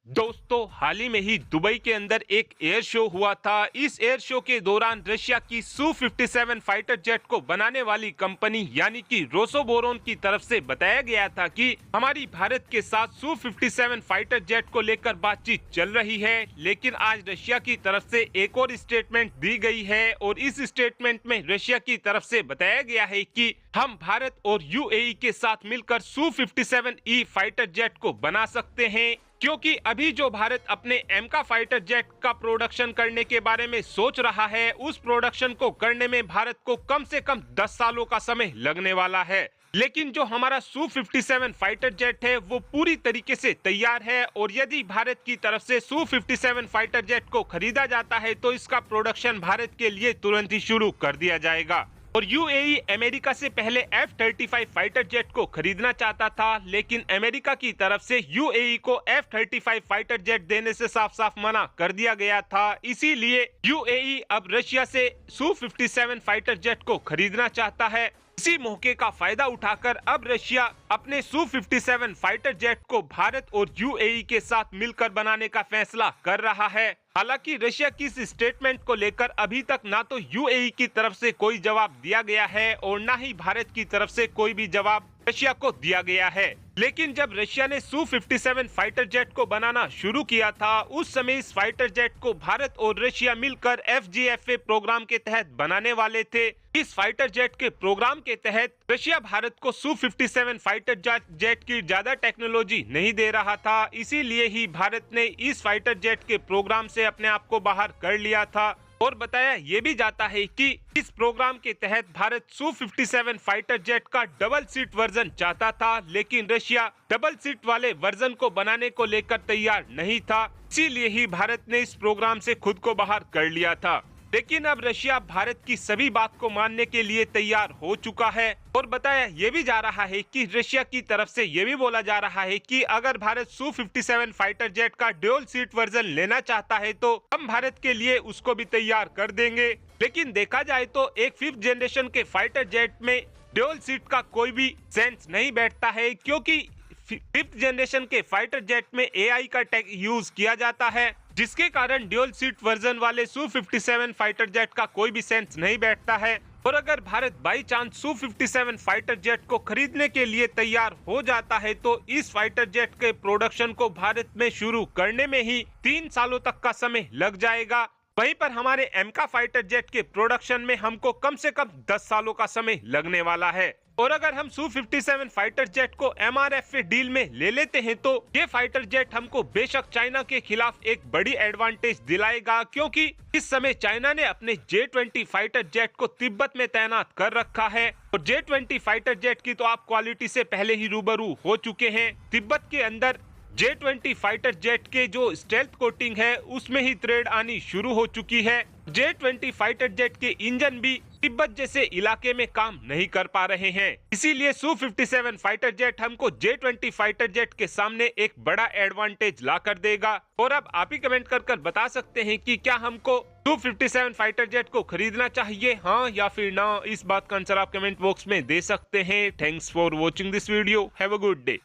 दोस्तों, हाल ही में ही दुबई के अंदर एक एयर शो हुआ था। इस एयर शो के दौरान रशिया की सू-57 फाइटर जेट को बनाने वाली कंपनी यानी कि रोसोबोरोन की तरफ से बताया गया था कि हमारी भारत के साथ सू-57 फाइटर जेट को लेकर बातचीत चल रही है। लेकिन आज रशिया की तरफ से एक और स्टेटमेंट दी गई है और इस स्टेटमेंट में रशिया की तरफ से बताया गया है कि हम भारत और यूएई के साथ मिलकर सू-57E फाइटर जेट को बना सकते हैं, क्योंकि अभी जो भारत अपने एमका फाइटर जेट का प्रोडक्शन करने के बारे में सोच रहा है, उस प्रोडक्शन को करने में भारत को कम से कम 10 सालों का समय लगने वाला है। लेकिन जो हमारा सू-57 फाइटर जेट है वो पूरी तरीके से तैयार है और यदि भारत की तरफ से सू-57 फाइटर जेट को खरीदा जाता है तो इसका प्रोडक्शन भारत के लिए तुरंत ही शुरू कर दिया जाएगा। और यूएई अमेरिका से पहले F-35 फाइटर जेट को खरीदना चाहता था, लेकिन अमेरिका की तरफ से यूएई को F-35 फाइटर जेट देने से साफ साफ मना कर दिया गया था। इसीलिए यूएई अब रशिया से सू-57 फाइटर जेट को खरीदना चाहता है। इसी मौके का फायदा उठाकर अब रशिया अपने सू-57 फाइटर जेट को भारत और यूएई के साथ मिलकर बनाने का फैसला कर रहा है। हालांकि रशिया की इस स्टेटमेंट को लेकर अभी तक ना तो यूएई की तरफ से कोई जवाब दिया गया है और ना ही भारत की तरफ से कोई भी जवाब रशिया को दिया गया है। लेकिन जब रशिया ने सू-57 फाइटर जेट को बनाना शुरू किया था, उस समय इस फाइटर जेट को भारत और रशिया मिलकर FGFA प्रोग्राम के तहत बनाने वाले थे। इस फाइटर जेट के प्रोग्राम के तहत रशिया भारत को सू-57 फाइटर जेट की ज्यादा टेक्नोलॉजी नहीं दे रहा था, इसीलिए ही भारत ने इस फाइटर जेट के प्रोग्राम से अपने आप को बाहर कर लिया था। और बताया ये भी जाता है कि इस प्रोग्राम के तहत भारत सू-57 फाइटर जेट का डबल सीट वर्जन चाहता था, लेकिन रशिया डबल सीट वाले वर्जन को बनाने को लेकर तैयार नहीं था। इसीलिए ही भारत ने इस प्रोग्राम से खुद को बाहर कर लिया था। लेकिन अब रशिया भारत की सभी बात को मानने के लिए तैयार हो चुका है और बताया ये भी जा रहा है कि रशिया की तरफ से ये भी बोला जा रहा है कि अगर भारत सू-57 फाइटर जेट का ड्यूल सीट वर्जन लेना चाहता है तो हम भारत के लिए उसको भी तैयार कर देंगे। लेकिन देखा जाए तो एक 5th जनरेशन के फाइटर जेट में ड्यूल सीट का कोई भी सेंस नहीं बैठता है, क्योंकि 5th जनरेशन के फाइटर जेट में AI का टेक यूज किया जाता है, जिसके कारण ड्यूल सीट वर्जन वाले सू-57 फाइटर जेट का कोई भी सेंस नहीं बैठता है। और अगर भारत बाई चांस सू-57 फाइटर जेट को खरीदने के लिए तैयार हो जाता है तो इस फाइटर जेट के प्रोडक्शन को भारत में शुरू करने में ही 3 सालों तक का समय लग जाएगा। वहीं पर हमारे एमका फाइटर जेट के प्रोडक्शन में हमको कम से कम 10 सालों का समय लगने वाला है। और अगर हम सू-57 फाइटर जेट को MRF डील में ले लेते हैं तो ये फाइटर जेट हमको बेशक चाइना के खिलाफ एक बड़ी एडवांटेज दिलाएगा, क्योंकि इस समय चाइना ने अपने J-20 फाइटर जेट को तिब्बत में तैनात कर रखा है। और J-20 फाइटर जेट की तो आप क्वालिटी से पहले ही रूबरू हो चुके हैं। तिब्बत के अंदर J-20 फाइटर जेट के जो स्टेल्थ कोटिंग है उसमें ही थ्रेड आनी शुरू हो चुकी है। J-20 फाइटर जेट के इंजन भी तिब्बत जैसे इलाके में काम नहीं कर पा रहे हैं, इसीलिए सू-57 फाइटर जेट हमको J-20 फाइटर जेट के सामने एक बड़ा एडवांटेज ला कर देगा। और अब आप ही कमेंट कर बता सकते हैं कि क्या हमको सू-57 फाइटर जेट को खरीदना चाहिए, हाँ या फिर ना। इस बात का आंसर आप कमेंट बॉक्स में दे सकते हैं। Thanks for watching this video. Have a good day.